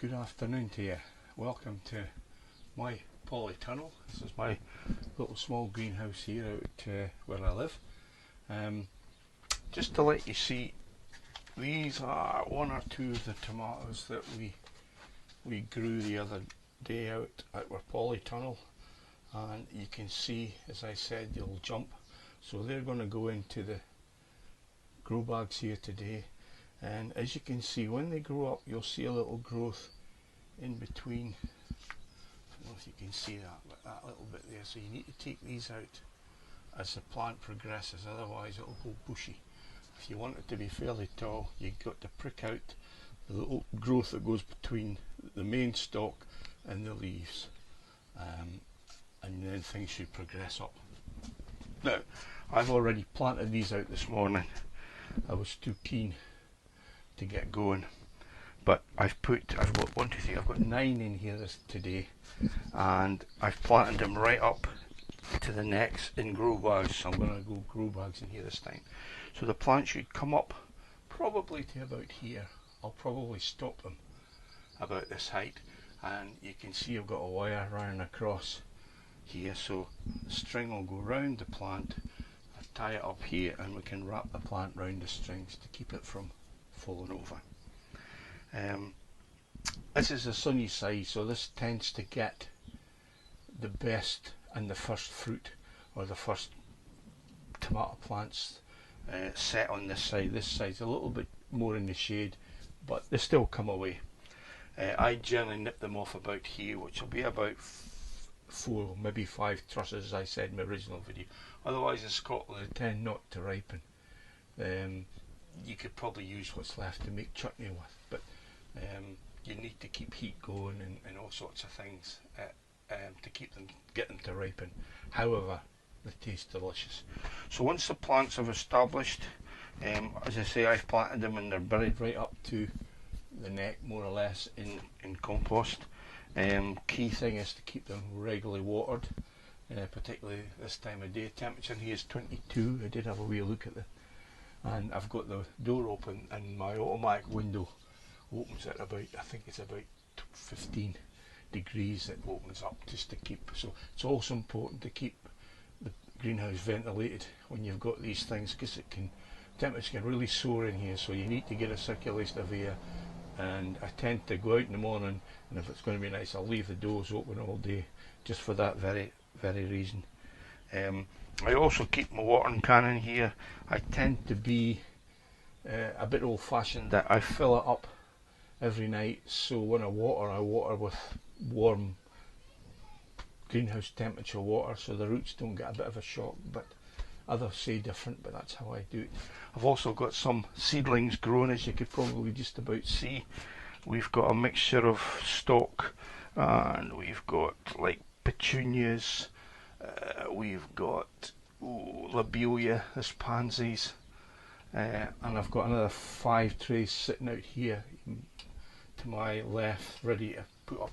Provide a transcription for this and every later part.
good afternoon to you. Welcome to my polytunnel. This is my little small greenhouse here out where I live. Just to let you see, these are one or two of the tomatoes that we grew the other day out at our polytunnel, and you can see, as I said, they'll jump. So they're going to go into the grow bags here today. And as you can see, when they grow up, you'll see a little growth in between. I don't know if you can see that little bit there. So you need to take these out as the plant progresses, otherwise it'll go bushy. If you want it to be fairly tall, you've got to prick out the little growth that goes between the main stalk and the leaves, and then things should progress up. Now, I've already planted these out this morning. I was too keen to get going, but I've got 9 in here today, and I've planted them right up to the necks in grow bags. So I'm going to go grow bags in here this time. So the plant should come up probably to about here. I'll probably stop them about this height, and you can see I've got a wire running across here, so the string will go round the plant. I tie it up here, and we can wrap the plant round the strings to keep it from falling over. This is a sunny side, so this tends to get the best and the first fruit, or the first tomato plants set on this side. This side's a little bit more in the shade, but they still come away. I generally nip them off about here, which will be about 4, maybe 5 trusses, as I said in my original video. Otherwise in Scotland they tend not to ripen. You could probably use what's left to make chutney with, but you need to keep heat going and all sorts of things to get them to ripen. However, they taste delicious. So once the plants have established, as I say, I've planted them and they're buried right up to the neck, more or less, in compost. Key thing is to keep them regularly watered, particularly this time of day. Temperature here is 22. I did have a wee look at and I've got the door open, and my automatic window opens at about, I think it's about 15 degrees it opens up, just to keep. So it's also important to keep the greenhouse ventilated when you've got these things, because temperature can really soar in here, so you need to get a circulation of air. And I tend to go out in the morning, and if it's going to be nice, I'll leave the doors open all day, just for that very reason. I also keep my watering can in here. I tend to be a bit old-fashioned, that I fill it up every night, so when I water with warm greenhouse temperature water, so the roots don't get a bit of a shock. But others say different, but that's how I do it. I've also got some seedlings growing, as you could probably just about see. We've got a mixture of stock, and we've got like petunias, we've got lobelia, there's pansies, and I've got another 5 trays sitting out here to my left, ready to put up,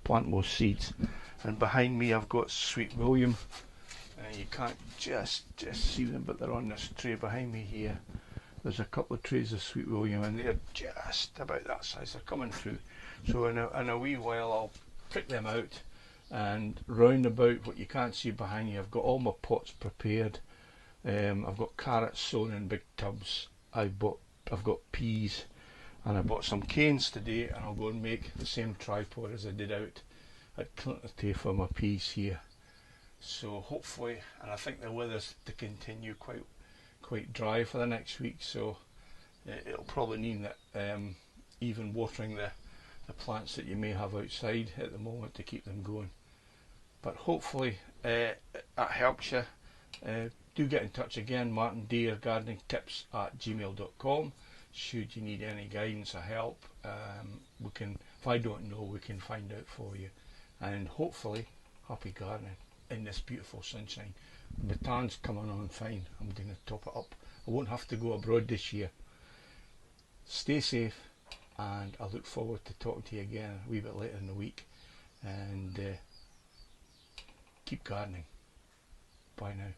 plant more seeds. And behind me I've got Sweet William. You can't just see them, but they're on this tray behind me here. There's a couple of trays of Sweet William, and they're just about that size. They're coming through. So in a wee while I'll prick them out, and round about, what you can't see behind you, I've got all my pots prepared. I've got carrots sown in big tubs. I've got peas, and I bought some canes today, and I'll go and make the same tripod as I did out at Clinton for my peas here. So hopefully, and I think the weather's to continue quite dry for the next week, so it'll probably mean that even watering the plants that you may have outside at the moment to keep them going. But hopefully that helps you. Do get in touch again, Martin Deer Gardening Tips at gmail.com. Should you need any guidance or help, if I don't know, we can find out for you. And hopefully, happy gardening in this beautiful sunshine. The tan's coming on fine. I'm going to top it up. I won't have to go abroad this year. Stay safe, and I look forward to talking to you again a wee bit later in the week. And keep gardening. Bye now.